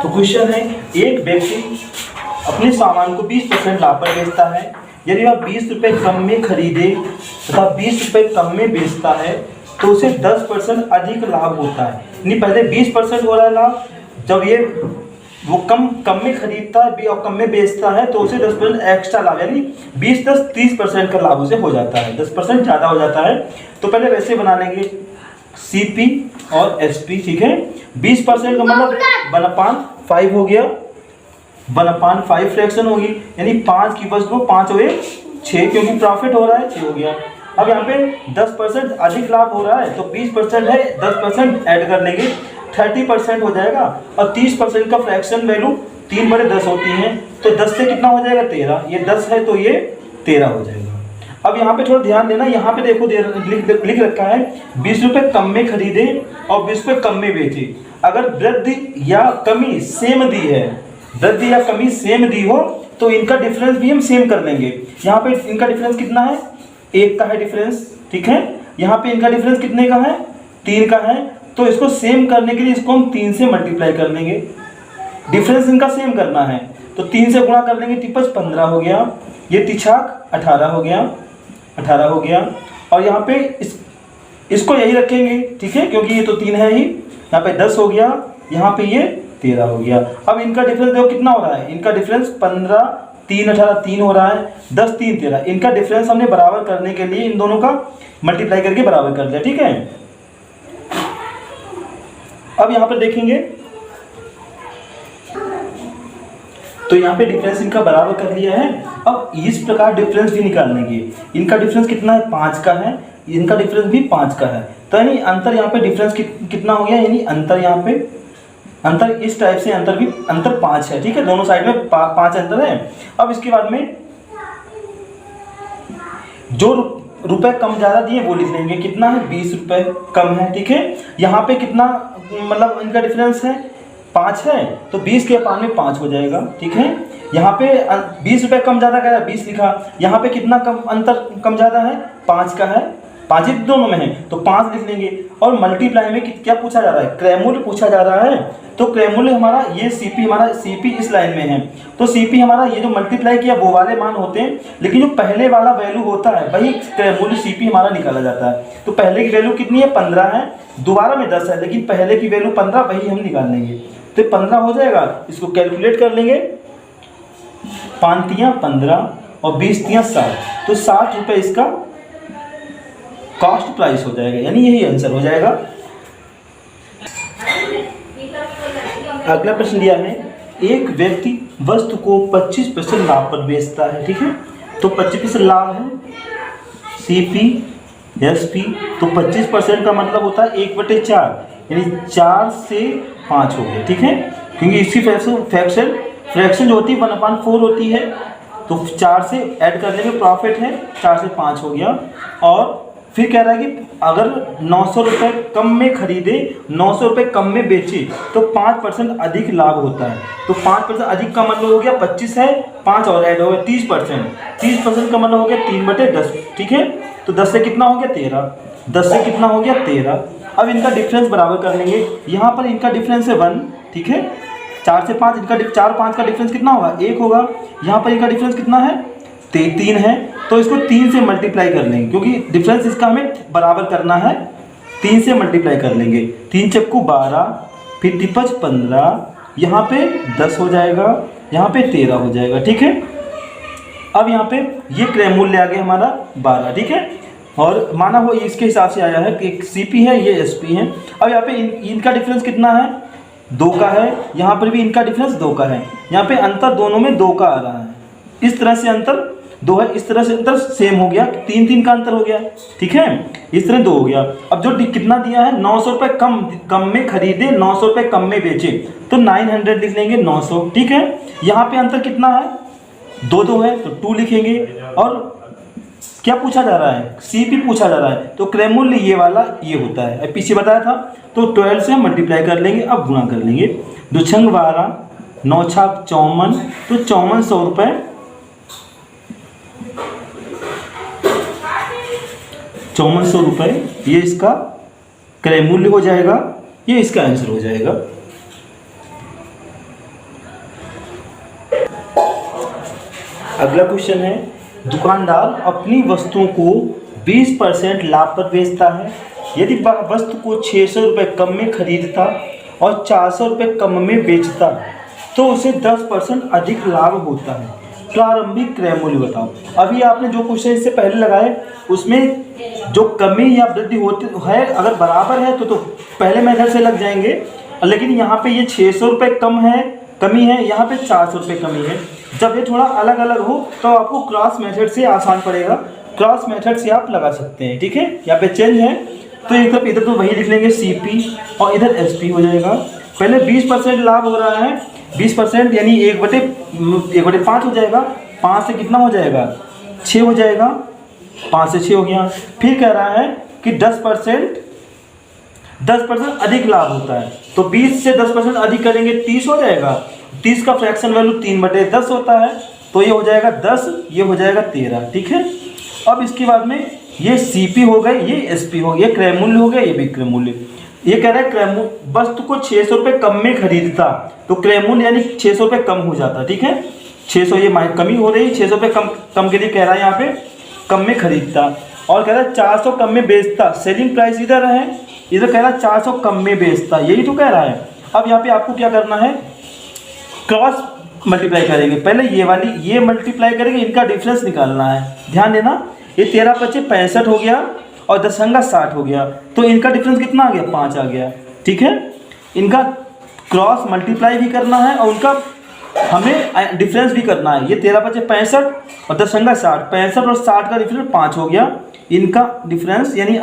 तो क्वेश्चन है, एक व्यक्ति अपने सामान को 20% लाभ पर बेचता है। यदि वह 20 रुपये कम में खरीदे तथा 20 रुपये कम में बेचता है तो उसे 10% अधिक लाभ होता है। यानी पहले 20% हो रहा है लाभ, जब ये वो कम में खरीदता है और कम में बेचता है तो उसे 10% एक्स्ट्रा लाभ, यानी 20 10 30% का लाभ उसे हो जाता है, 10% ज़्यादा हो जाता है। तो पहले वैसे बना लेंगे CP और SP, ठीक है। 20% का मतलब 1/5 हो गया, 1/5 फ्रैक्शन होगी, यानी 5 की वजह 5 हुए 6, क्योंकि प्रॉफिट हो रहा है 6 हो गया। अब यहाँ पे 10% अधिक लाभ हो रहा है तो 20% है, 10% ऐड कर लेंगे 30% हो जाएगा। और 30% का फ्रैक्शन वैल्यू 3/10 होती है, तो 10 से कितना हो जाएगा 13, ये 10 है तो ये 13 हो जाएगा। अब यहाँ पे थोड़ा ध्यान देना, यहाँ पे देखो लिख रखा है 20 रुपये कम में खरीदे और 20 रुपये कम में बेचे। अगर वृद्धि या कमी सेम दी है, वृद्धि या कमी सेम दी हो तो इनका डिफरेंस भी हम सेम कर लेंगे। यहाँ पे इनका डिफरेंस कितना है, 1 का है डिफरेंस, ठीक है। यहाँ पे इनका डिफरेंस कितने का है, 3 का है। तो इसको सेम करने के लिए इसको हम 3 से मल्टीप्लाई कर लेंगे, डिफरेंस इनका सेम करना है तो 3 से गुणा कर लेंगे, 3 5 15 हो गया, ये 3 18 हो गया, 18 हो गया। और यहाँ पे इसको यही रखेंगे, ठीक है, क्योंकि ये तो 3 है ही। यहाँ पे 10 हो गया, यहाँ पे ये 13 हो गया। अब इनका डिफरेंस देखो कितना हो रहा है, इनका डिफरेंस 15 3 18 3 हो रहा है, 10 3 13। इनका डिफरेंस हमने बराबर करने के लिए इन दोनों का मल्टीप्लाई करके बराबर कर दिया, ठीक है। अब यहाँ पर देखेंगे तो यहाँ पे डिफरेंस इनका बराबर कर लिया है। अब इस प्रकार डिफरेंस भी निकाल लेंगे। इनका डिफरेंस कितना है, 5 का है, इनका डिफरेंस भी 5 का है, तो यानी अंतर यहाँ पे डिफरेंस कितना हो गया, यानी अंतर यहाँ पे अंतर इस टाइप से अंतर 5 है, ठीक है। दोनों साइड में 5 अंतर है। अब इसके बाद में जो रुपए कम ज़्यादा दिए वो लिख लेंगे, कितना है 20 रुपये कम है, ठीक है। यहाँ पे कितना मतलब इनका डिफरेंस है 5 है, तो 20 के पान में 5 हो जाएगा, ठीक है। यहाँ पे 20 रुपये कम ज़्यादा का 20 लिखा, यहाँ पे कितना कम अंतर कम ज़्यादा है, 5 का है, 5 ही दोनों में है तो 5 लिख लेंगे। और मल्टीप्लाई में क्या पूछा जा रहा है, क्रयमूल्य पूछा जा रहा है। तो क्रयमूल्य हमारा ये CP इस लाइन में है, तो CP हमारा ये जो मल्टीप्लाई किया वो वाले मान होते हैं, लेकिन जो पहले वाला वैल्यू होता है वही क्रयमूल्य CP हमारा निकाला जाता है। तो पहले की वैल्यू कितनी है, 15 है, दोबारा में 10 है, लेकिन पहले की वैल्यू 15, वही हम निकाल लेंगे। तो 15 हो जाएगा, इसको कैलकुलेट कर लेंगे, 5 तियाँ 15 और 20 तियाँ 60, तो 60 रुपये इसका कॉस्ट प्राइस हो जाएगा, यानी यही आंसर हो जाएगा। अगला प्रश्न दिया है, एक व्यक्ति वस्तु को 25% लाभ पर बेचता है, ठीक है। तो 25% लाभ है CP SP, तो 25% का मतलब होता है 1/4, यानी 4 से 5 हो गया, ठीक है। क्योंकि इसकी फ्रैक्शन जो होती है 1/4 होती है, तो 4 से ऐड करने में प्रॉफिट है, 4 से 5 हो गया। और फिर कह रहा है कि अगर 900 रुपये कम में खरीदे 900 रुपये कम में बेचे तो 5% अधिक लाभ होता है। तो 5% अधिक का मतलब हो गया 25 है, 5 और ऐड हो गया 30%, 30% का मतलब हो गया 3/10, ठीक है। तो 10 से कितना हो गया 13, 10 से कितना हो गया 13। अब इनका डिफरेंस बराबर कर लेंगे, यहाँ पर इनका डिफरेंस है 1, ठीक है। 4 से 5 इनका 4 5 का डिफरेंस कितना होगा 1 होगा। यहाँ पर इनका डिफरेंस कितना है 3 है, तो इसको 3 से मल्टीप्लाई कर लेंगे, क्योंकि डिफरेंस इसका हमें बराबर करना है, 3 से मल्टीप्लाई कर लेंगे। 3 चक्कू 12, फिर 5 15, यहाँ पे 10 हो जाएगा, यहाँ पे 13 हो जाएगा, ठीक है। अब यहाँ पे ये क्रयमूल्य आ गया हमारा 12, ठीक है। और माना वो इसके हिसाब से आया है कि एक CP है, ये SP है। अब यहाँ पे इनका डिफरेंस कितना है 2 का है, यहाँ पर भी इनका डिफरेंस 2 का है, यहाँ पे अंतर दोनों में 2 का आ रहा है। इस तरह से अंतर 2 है, इस तरह से अंतर सेम हो गया, 3 3 का अंतर हो गया, ठीक है। इस तरह 2 हो गया। अब जो कितना दिया है 900 रुपये कम में खरीदे 900 रुपये कम में बेचे, तो 900 लिख लेंगे 900, ठीक है। यहाँ पे अंतर कितना है 2 है, तो 2 लिखेंगे। और क्या पूछा जा रहा है, CP पूछा जा रहा है, तो क्रयमूल्य ये वाला ये होता है, पीछे बताया था। तो 12 से हम मल्टीप्लाई कर लेंगे, अब गुणा कर लेंगे, 2 छंग 12, 9 छाक 54, तो 5400 रुपये, 5400 रुपये ये इसका क्रय मूल्य हो जाएगा, ये इसका आंसर हो जाएगा। अगला क्वेश्चन है, दुकानदार अपनी वस्तुओं को 20% लाभ पर बेचता है। यदि वह वस्तु को 600 रुपये कम में खरीदता और 400 रुपये कम में बेचता तो उसे 10% अधिक लाभ होता है। प्रारंभिक क्रय मूल्य बताओ। अभी आपने जो क्वेश्चन इससे पहले लगाए उसमें जो कमी या वृद्धि होती है, अगर बराबर है तो पहले मेथड से लग जाएंगे, लेकिन यहाँ पे ये 600 रुपये कमी है, यहाँ पे 400 रुपये कमी है। जब ये थोड़ा अलग अलग हो तो आपको क्रॉस मेथड से आसान पड़ेगा, क्रॉस मेथड से आप लगा सकते हैं। ठीक है, यहाँ पे चेंज है तो एक तरफ इधर तो वही लिख लेंगे CP और इधर SP हो जाएगा। पहले 20% लाभ हो रहा है, 20% यानी 1/5 हो जाएगा। 5 से कितना हो जाएगा, 6 हो जाएगा, 5 से 6 हो गया। फिर कह रहा है कि 10% अधिक लाभ होता है, तो 20 से 10% अधिक करेंगे 30 हो जाएगा। 30 का फ्रैक्शन वैल्यू 3/10 होता है, तो ये हो जाएगा 10, ये हो जाएगा 13। ठीक है, अब इसके बाद में ये CP हो गए, ये SP हो गया, क्रय मूल्य हो गया, ये विक्रय मूल्य। ये कह रहा है क्रय मूल्य वस्तु को 600 रुपये कम में खरीदता, तो क्रय मूल्य यानी 600 रुपये कम हो जाता। ठीक है, 600 ये कमी हो रही है, 600 रुपये कम के लिए कह रहा है यहाँ पे कम में खरीदता। और कह रहा है 400 कम में बेचता, सेलिंग प्राइस इधर है, इधर कह रहा है 400 कम में बेचता, यही तो कह रहा है। अब यहाँ पे आपको क्या करना है, क्रॉस मल्टीप्लाई करेंगे। पहले ये मल्टीप्लाई करेंगे, इनका डिफरेंस निकालना है। ध्यान देना, ये 13 × 5 = 65 हो गया और 10 × 60 हो गया, तो इनका डिफरेंस कितना आ गया, 5 आ गया। ठीक है, इनका क्रॉस मल्टीप्लाई भी करना है और उनका हमें डिफरेंस भी करना है। ये 13 × 5 = 65 और 10 × 60, 65 और 60 का डिफरेंस 5 हो गया। इनका डिफरेंस यानी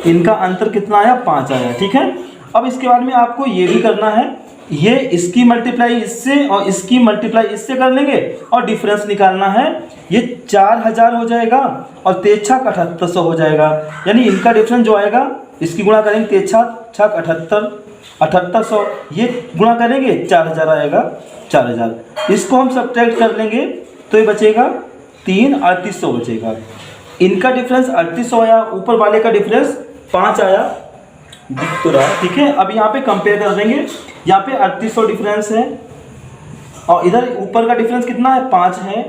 इनका अंतर कितना आया, 5 आया। ठीक है, अब इसके बाद में आपको ये भी करना है, ये इसकी मल्टीप्लाई इससे और इसकी मल्टीप्लाई इससे कर लेंगे और डिफरेंस निकालना है। ये 4000 हो जाएगा और 3 × 6 = 7800 हो जाएगा, यानी इनका डिफरेंस जो आएगा इसकी गुणा करेंगे 3 × 6 = 7800, ये गुणा करेंगे 4000 आएगा, 4000। इसको हम सब्ट्रैक्ट कर लेंगे तो ये बचेगा 3 = 3800 बचेगा। इनका डिफरेंस 3800 आया, ऊपर वाले का डिफरेंस 5 आया, दिख तो रहा। ठीक है, अब यहाँ पे कंपेयर कर देंगे, यहाँ पे 3800 डिफरेंस है और इधर ऊपर का डिफरेंस कितना है, 5 है।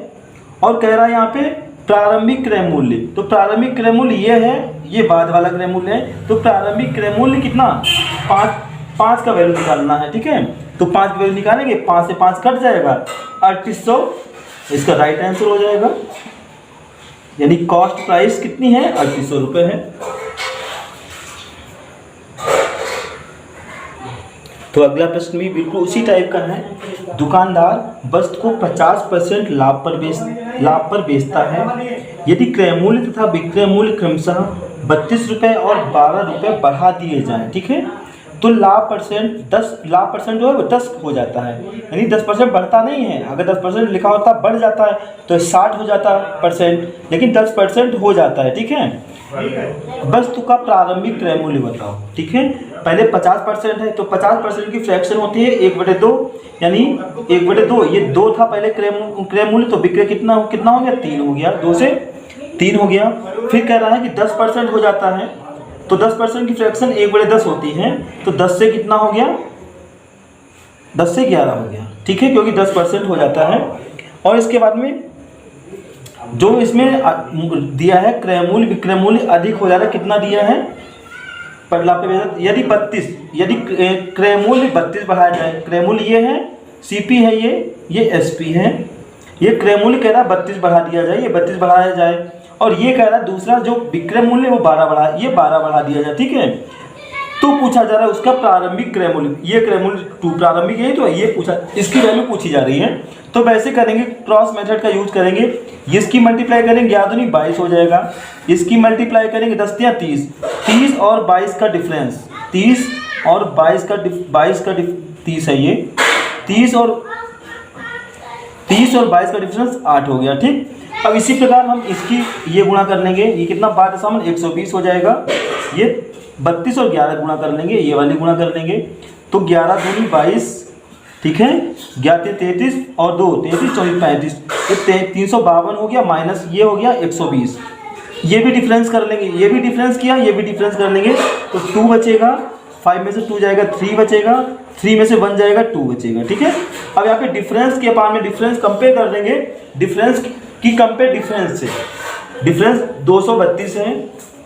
और कह रहा है यहाँ पे प्रारंभिक क्रय मूल्य, तो प्रारंभिक क्रय मूल्य ये है, ये बाद वाला क्रय मूल्य है, तो प्रारंभिक क्रय मूल्य कितना, 5 का वैल्यू निकालना है। ठीक है, तो 5 का वैल्यू निकालेंगे, 5 से 5 कट जाएगा, 3800 इसका राइट आंसर हो जाएगा। यानी कॉस्ट प्राइस कितनी है, 3800 रुपये है। तो अगला प्रश्न भी बिल्कुल उसी टाइप का है। दुकानदार वस्तु को 50% लाभ पर बेचता है। यदि क्रय मूल्य तथा विक्रय मूल्य क्रमशः 32 रुपये और 12 रुपये बढ़ा दिए जाएं, ठीक है, तो लाभ परसेंट जो है वो 10 हो जाता है। यानी 10% बढ़ता नहीं है, अगर 10% लिखा होता बढ़ जाता है तो 60 हो जाता %, लेकिन 10% हो जाता है। ठीक है, वस्तु का प्रारंभिक क्रय मूल्य बताओ। ठीक है, पहले 50% है तो 50% की फ्रैक्शन होती है 1/2, यानी 1/2, ये 2 था पहले क्रय मूल्य, तो विक्रय कितना हो गया, 3 हो गया, 2 से 3 हो गया। फिर कह रहा है कि 10% हो जाता है, तो 10% की फ्रैक्शन 1/10 होती है, तो 10 से कितना हो गया, 10 से 11 हो गया। ठीक है, क्योंकि 10% हो जाता है। और इसके बाद में जो इसमें दिया है क्रय मूल्य विक्रय मूल्य अधिक हो जाता है, कितना दिया है, यदि क्रय मूल्य 32 बढ़ाया जाए, क्रय मूल्य ये है, CP है, ये SP है, ये क्रय मूल्य कह रहा है 32 बढ़ा दिया जाए, ये 32 बढ़ाया जाए, और ये कह रहा है दूसरा जो विक्रय मूल्य वो 12 बढ़ा दिया जाए। ठीक है, तो पूछा जा रहा है उसका प्रारंभिक क्रय मूल्य, ये क्रय मूल्य 2 प्रारंभिक है, तो ये पूछा, इसकी वैल्यू पूछी जा रही है। तो वैसे करेंगे, क्रॉस मेथड का यूज करेंगे, इसकी मल्टीप्लाई करेंगे, याद नहीं 22 हो जाएगा, इसकी मल्टीप्लाई करेंगे 10 या 30 और 22 का डिफरेंस, 30 और 22 का 30 है, ये 30 और 22 का डिफरेंस 8 हो गया। ठीक, अब इसी प्रकार हम इसकी ये गुणा कर लेंगे, ये कितना 120 हो जाएगा, ये 32 और 11 गुणा कर लेंगे, ये वाली गुणा कर लेंगे, तो 11 दूनी 22, ठीक है, 11 33 और 2 33 24 35, तो 352 हो गया, माइनस ये हो गया 120, ये भी डिफरेंस कर लेंगे, ये भी डिफरेंस किया, ये भी डिफरेंस कर लेंगे, तो 2 बचेगा, 5 में से 2 जाएगा, 3 बचेगा, 3 में से 1 जाएगा, 2 बचेगा, ठीक है। अब यहाँ पे डिफरेंस के अपान में डिफरेंस कंपेयर कर देंगे, डिफरेंस की कंपेयर डिफरेंस से, डिफरेंस 232 है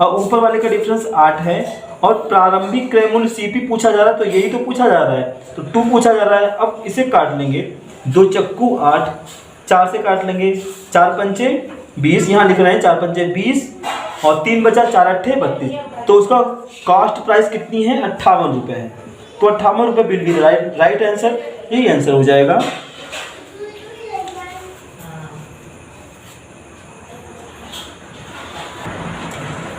और ऊपर वाले का डिफरेंस 8 है और प्रारंभिक क्रय मूल्य CP पूछा जा रहा है, तो यही तो पूछा जा रहा है, तो 2 पूछा जा रहा है। अब इसे काट लेंगे, 2 चक्कू 8, 4 से काट लेंगे, 4 पंचे 20, यहाँ लिख रहे हैं 4 पंचे 20 और 3 बचा, 4 अट्ठे 32, तो उसका कॉस्ट प्राइस कितनी है, 58 रुपये है। तो 58 रुपये बिल भी राइट आंसर, यही आंसर हो जाएगा।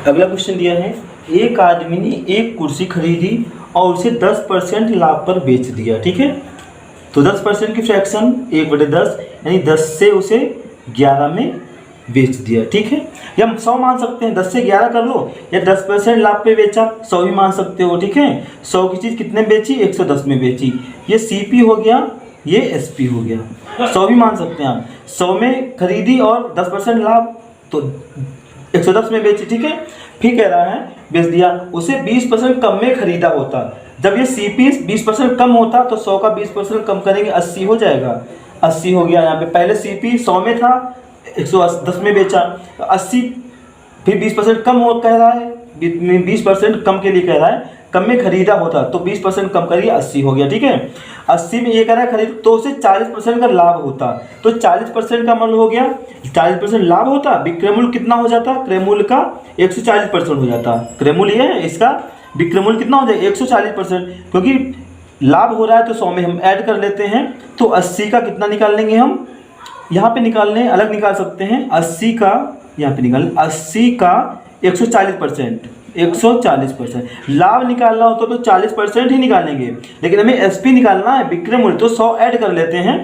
अगला क्वेश्चन दिया है, एक आदमी ने एक कुर्सी खरीदी और उसे 10% लाभ पर बेच दिया, ठीक है। तो 10% की फ्रैक्शन 1/10 यानी 10 से उसे 11 में बेच दिया, ठीक है। या हम 100 मान सकते हैं, 10 से 11 कर लो, या 10% लाभ पे बेचा 100 भी मान सकते हो, ठीक है। 100 की चीज़ कितने बेची, 110 में बेची, ये CP हो गया, ये SP हो गया, 100 भी मान सकते हैं आप। 100 में खरीदी और 10% लाभ, तो 110 में बेची, ठीक है। फिर कह रहा है बेच दिया, उसे 20% कम में खरीदा होता, जब ये CP 20% कम होता तो 100 का 20% कम करेंगे, 80 हो जाएगा, 80 हो गया। यहाँ पे पहले CP 100 में था, 110 में बेचा, 80 फिर 20% कम हो कह रहा है, 20% कम के लिए कह रहा है, कम में खरीदा होता तो 20% कम करिए, 80 हो गया, ठीक है। 80 में ये कह रहा है खरीद, तो उसे 40% का लाभ होता, तो 40% का मूल्य हो गया, 40% लाभ होता, विक्रय मूल्य कितना हो जाता, क्रय मूल्य का 140% हो जाता। क्रय मूल्य ये है, इसका विक्रय मूल्य कितना हो जाएगा, 140%, क्योंकि लाभ हो रहा है तो 100 में हम ऐड कर लेते हैं, तो 80 का कितना निकाल लेंगे हम, यहाँ पे निकालने अलग निकाल सकते हैं, 80 का यहाँ पे निकाल, 80 का 140%, 140% लाभ निकालना हो तो 40% ही निकालेंगे, लेकिन हमें SP निकालना है, विक्रय मूल्य, तो 100 ऐड कर लेते हैं,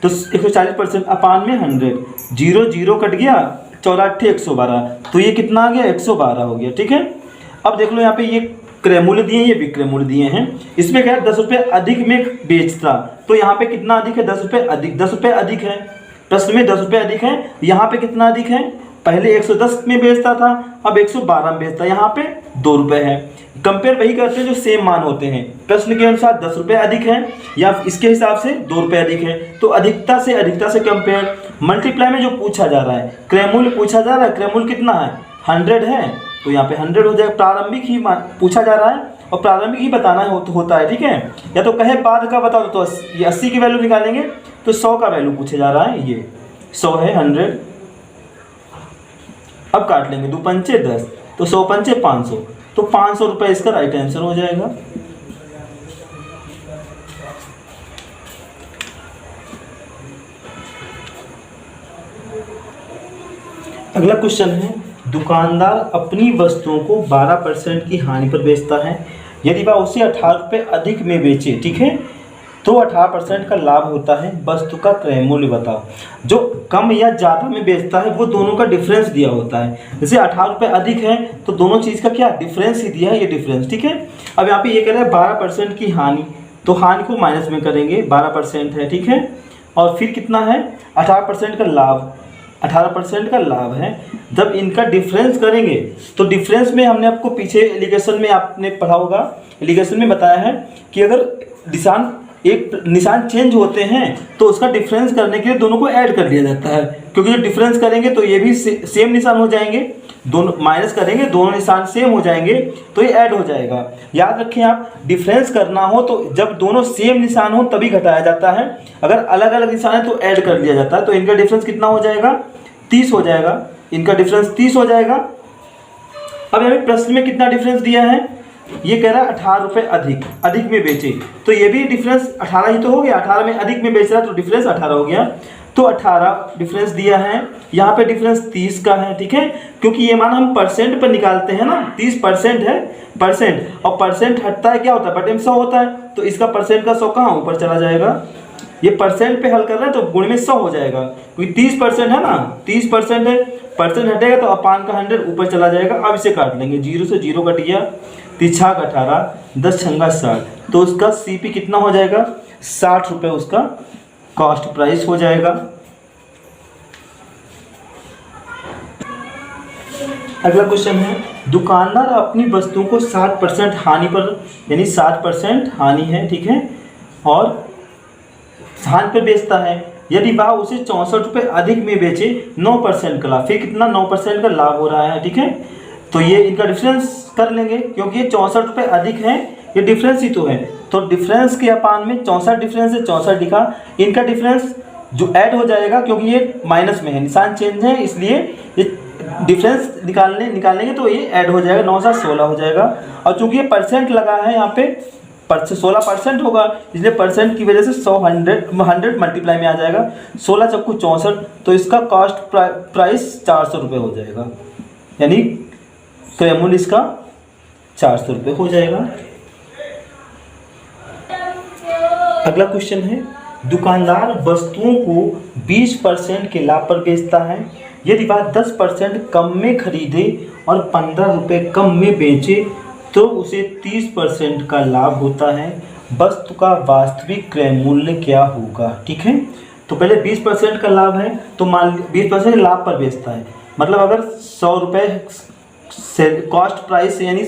तो 140% अपान में 100, 0 0 कट गया, 4 8 112, तो ये कितना आ गया, 112 हो गया, ठीक है। अब देख लो यहाँ पे ये क्रय मूल्य दिए, ये विक्रय मूल्य दिए हैं, इसमें क्या है 10 रुपये अधिक में बेचता, तो यहाँ पे कितना अधिक है, 10 रुपये अधिक, 10 रुपये अधिक है, प्रश्न में 10 रुपये अधिक है, यहाँ पे कितना अधिक है, पहले 110 में बेचता था, अब 112 में बेचता है, यहाँ पे 2 रुपये है। कंपेयर वही करते हैं जो सेम मान होते हैं, प्रश्न के अनुसार 10 रुपये अधिक है या इसके हिसाब से 2 रुपये अधिक है, तो अधिकता से कंपेयर। मल्टीप्लाई में जो पूछा जा रहा है, क्रय मूल्य पूछा जा रहा है, क्रय मूल्य कितना है, 100 है, तो यहाँ पे 100 हो जाएगा, प्रारंभिक ही पूछा जा रहा है और प्रारंभिक ही बताना होता है, ठीक है। या तो कहे बाद का बताओ, तो ये 80 की वैल्यू निकालेंगे, तो 100 का वैल्यू पूछे जा रहा है, ये 100 है, 100। अब काट लेंगे, 2 पंचे 10, तो 100 पंचे 500, तो 500 रुपये इसका राइट आंसर हो जाएगा। अगला क्वेश्चन है, दुकानदार अपनी वस्तुओं को 12% की हानि पर बेचता है, यदि वह उसे 18 रुपये अधिक में बेचे, ठीक है, तो 18% का लाभ होता है, वस्तु का क्रय मूल्य बताओ। जो कम या ज़्यादा में बेचता है वो दोनों का डिफरेंस दिया होता है, जैसे 18 रुपये अधिक है तो दोनों चीज़ का क्या डिफरेंस ही दिया है, ये डिफरेंस, ठीक है। अब यहाँ पे ये कह रहा है 12% की हानि, तो हानि को माइनस में करेंगे, 12% है, ठीक है, और फिर कितना है 18% का लाभ, 18% का लाभ है। जब इनका डिफरेंस करेंगे तो डिफरेंस में हमने आपको पीछे एलिगेशन में आपने पढ़ा होगा, एलिगेशन में बताया है कि अगर एक निशान चेंज होते हैं तो उसका डिफरेंस करने के लिए दोनों को ऐड कर लिया जाता है, क्योंकि जब डिफरेंस करेंगे तो ये भी सेम निशान हो जाएंगे, दोनों माइनस करेंगे दोनों निशान सेम हो जाएंगे तो ये ऐड हो जाएगा। याद रखें आप, डिफरेंस करना हो तो जब दोनों सेम निशान हो तभी घटाया जाता है, अगर अलग अलग निशान है तो ऐड कर लिया जाता है। तो इनका डिफरेंस कितना हो जाएगा, 30 हो जाएगा, इनका डिफरेंस 30 हो जाएगा। अब यहाँ प्रश्न में कितना डिफरेंस दिया है, ये कह रहा है 18 रुपये अधिक में बेचे, तो ये भी डिफरेंस 18 ही तो हो गया, 18 में अधिक में बेच रहा है तो डिफरेंस 18 हो गया, तो 18 डिफरेंस दिया है। यहाँ पे डिफरेंस 30 का है, ठीक है, क्योंकि ये मान हम परसेंट पर निकालते हैं ना, 30% है परसेंट, और परसेंट हटता है क्या होता है, बटे में 100 होता है, तो इसका परसेंट का 100 कहाँ ऊपर चला जाएगा, ये परसेंट पे हल कर रहे हैं तो गुण में 100 हो जाएगा, क्योंकि 30% है ना, 30% है, परसेंट हटेगा तो अपान का 100 ऊपर चला जाएगा। अब इसे काट लेंगे, 0 से 0 कट गया, 3 18, 10 60, तो उसका CP कितना हो जाएगा, 60 रुपये उसका कॉस्ट प्राइस हो जाएगा। अगला क्वेश्चन है, दुकानदार अपनी वस्तुओं को 60% हानि पर, यानी 60% हानि है, ठीक है, और स्थान पर बेचता है, यदि वह उसे 64 रुपये अधिक में बेचे 9% का लाभ, फिर कितना 9% का लाभ हो रहा है। ठीक है, तो ये इनका डिफरेंस कर लेंगे क्योंकि ये 64 रुपये अधिक है, ये डिफरेंस ही तो है। तो डिफरेंस के अपान में 64 डिफरेंस है, 64 लिखा, इनका डिफरेंस जो ऐड हो जाएगा क्योंकि ये माइनस में है, निशान चेंज है, इसलिए ये डिफरेंस निकालेंगे तो ये ऐड हो जाएगा, 9 से 16 हो जाएगा। और चूंकि ये परसेंट लगा है यहाँ पे 16% होगा, इसलिए परसेंट की वजह से 100 मल्टीप्लाई में आ जाएगा, 16 चक्कू 64, तो इसका कॉस्ट प्राइस 400 रुपये हो जाएगा, यानी क्रय मूल्य इसका 400 रुपये हो जाएगा। अगला क्वेश्चन है, दुकानदार वस्तुओं को 20% के लाभ पर बेचता है, यदि वह 10% कम में खरीदे और 15 रुपये कम में बेचे तो उसे 30% का लाभ होता है, वस्तु का वास्तविक क्रय मूल्य क्या होगा। ठीक है, तो पहले 20% का लाभ है, तो मान 20% लाभ पर बेचता है, मतलब अगर 100 रुपये से कॉस्ट प्राइस यानी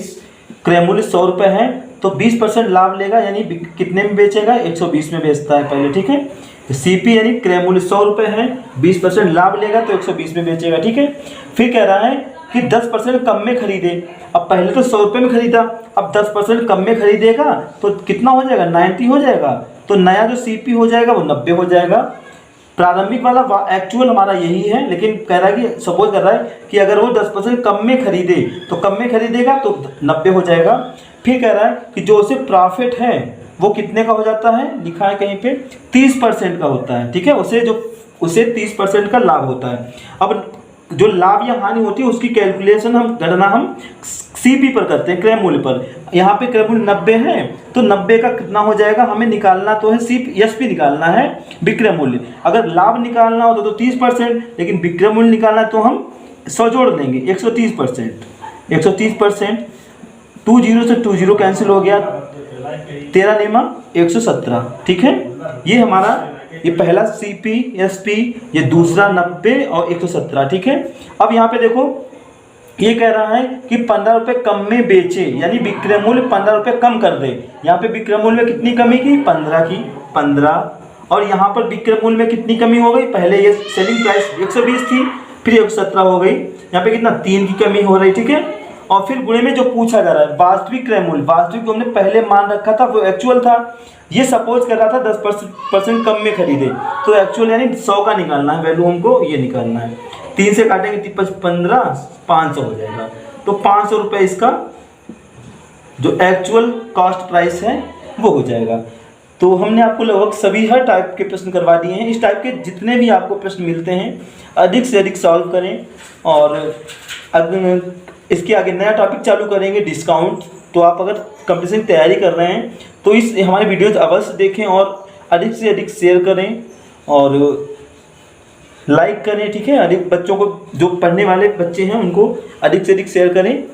क्रय मूल्य 100 रुपये है तो 20% लाभ लेगा, यानी कितने में बेचेगा, 120 में बेचता है पहले। ठीक है, तो सीपी यानी क्रय मूल्य 100 रुपये है, 20% लाभ लेगा तो 120 में बेचेगा। ठीक है, फिर कह रहा है कि 10% कम में खरीदे, अब पहले तो 100 रुपये में खरीदा, अब 10% कम में खरीदेगा तो कितना हो जाएगा, 90 हो जाएगा, तो नया जो सीपी हो जाएगा वो 90 हो जाएगा। प्रारंभिक वाला एक्चुअल हमारा यही है, लेकिन कह रहा है कि सपोज कर रहा है कि अगर वो 10% कम में खरीदे तो कम में खरीदेगा तो 90 हो जाएगा। फिर कह रहा है कि जो उसे प्रॉफिट है वो कितने का हो जाता है, लिखा है कहीं पे 30% का होता है। ठीक है, उसे 30% का लाभ होता है। अब जो लाभ या हानि होती है उसकी कैलकुलेशन गणना हम सीपी पर करते हैं, क्रय मूल्य पर। यहाँ पे क्रय मूल्य 90 है तो 90 का कितना हो जाएगा, हमें निकालना तो है एसपी निकालना है, विक्रय मूल्य। अगर लाभ निकालना हो तो 30%, लेकिन विक्रय मूल्य निकालना है तो हम 100 जोड़ देंगे, 130%। 130%, 20 से 20 कैंसिल हो गया, 13 नेमा 117। ठीक है, ये हमारा ये पहला सीपी एसपी, ये दूसरा 90 और 117। ठीक है, अब यहाँ पे देखो ये कह रहा है कि 15 रुपये कम में बेचे, यानी विक्रय मूल्य 15 रुपये कम कर दे। यहाँ पे विक्रय मूल्य में कितनी कमी की, 15 की, 15, और यहाँ पर विक्रय मूल्य में कितनी कमी हो गई, पहले ये सेलिंग प्राइस 120 थी, फिर 117 हो गई, यहाँ पे कितना 3 की कमी हो रही। ठीक है, और फिर गुणे में जो पूछा जा रहा है वास्तविक क्रय मूल्य, वास्तविक हमने पहले मान रखा था वो एक्चुअल था, ये सपोज कर रहा था 10% कम में खरीदे, तो एक्चुअल यानी 100 का निकालना है वैल्यू, हमको ये निकालना है। 3 से काटेंगे 15, 500 हो जाएगा, तो 500 रुपये इसका जो एक्चुअल कॉस्ट प्राइस है वो हो जाएगा। तो हमने आपको लगभग सभी हर टाइप के प्रश्न करवा दिए हैं। इस टाइप के जितने भी आपको प्रश्न मिलते हैं अधिक से अधिक सॉल्व करें, और इसके आगे नया टॉपिक चालू करेंगे डिस्काउंट। तो आप अगर कंपटीशन की तैयारी कर रहे हैं तो इस हमारे वीडियोज अवश्य देखें और अधिक से अधिक शेयर करें और लाइक करें। ठीक है, अधिक बच्चों को, जो पढ़ने वाले बच्चे हैं उनको अधिक से अधिक शेयर करें।